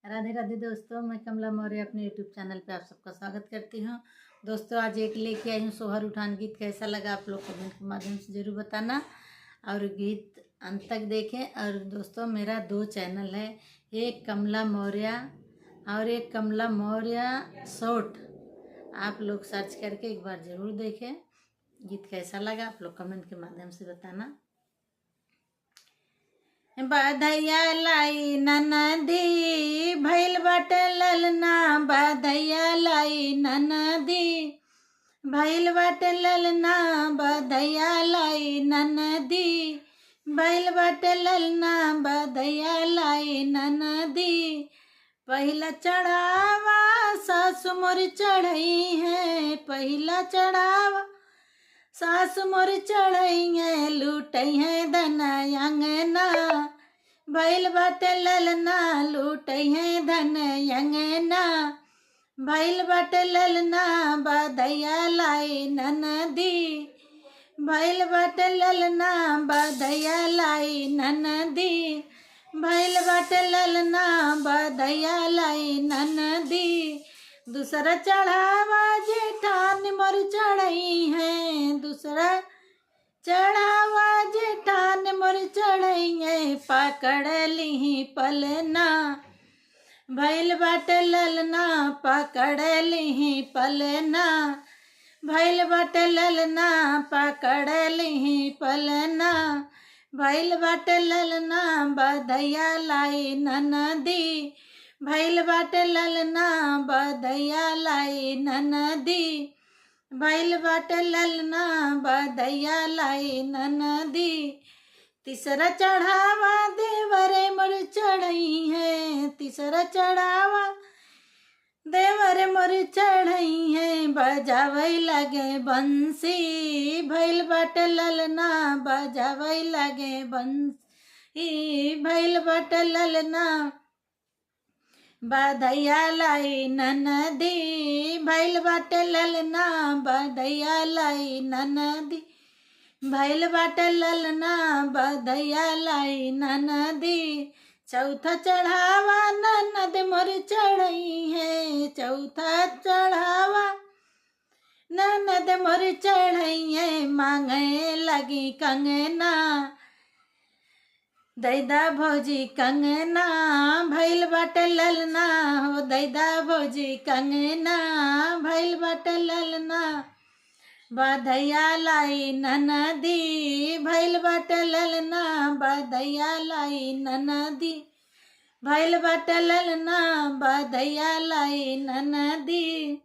राधे राधे दोस्तों, मैं कमला मौर्य अपने यूट्यूब चैनल पे आप सबका स्वागत करती हूँ। दोस्तों आज एक लेके आई हूँ सोहर उठान गीत। कैसा लगा आप लोग कमेंट के माध्यम से ज़रूर बताना और गीत अंत तक देखें। और दोस्तों मेरा 2 चैनल है, एक कमला मौर्य और एक कमला मौर्य शॉर्ट। आप लोग सर्च करके एक बार ज़रूर देखें। गीत कैसा लगा आप लोग कमेंट के माध्यम से बताना। बधैया लाई ननदी भैल बाटे ललना, बधैया लाई ननदी भैल बाटे ललना, बधैया लाई ननदी भैल बाटे ललना, बधैया लाई ननदी। पहिला चढ़ावा सासु मोर चढ़ई है, पहिला चढ़ावा सासु मोर चढ़ई लूटई है धना अंगना, भैल बाटे ललना लूटई है धन अंगना, भैल बाटे ललना बधैया लाई ननदी, भैल बाटे ललना बधैया लाई ननदी, भैल बाटे ललना बधैया लाई ननदी। दूसरा चढ़ावा जेठान मोर चढ़ई है, दूसरा चढ़ावा जेठान मोर चढ़ई है, पकड़ ली पलना, भैल बाटे ललना पकड़ ली पलना, भैल बाटे ललना पकड़ ली पलना, भैल बाटे ललना बधैया लाई ननदी, भैल बाटे ललना बधैया लाई ननदी, भैल बाटे ललना बधैया लाई ननदी। तीसरा चढ़ावा देवरे मोर चढ़ई है, तीसरा चढ़ावा देवरे मोर चढ़ई है, बजावई लगे बंसी, भैल बाटे ललना बजावई लगे बंसी, भैल बाटे ललना बधैया लाई ननदी, भैल बाटे ललना बधैया लाई ननदी, भैल बाटे ललना बधैया लाई ननदी। चौथा चढ़ावा ननद मोर चढ़ई है, चौथा चढ़ावा ननद मोर चढ़ई है, मांगे लगी कंगना, दैदा भौजी कंगना, भैल बाटे ललना हो दैदा भौजी कंगना, भैल बाटे ललना बधैया लाई ननदी, भैल बाटे ललना बधैया लाई ननदी, भैल बाटे ललना बधैया लाई ननदी।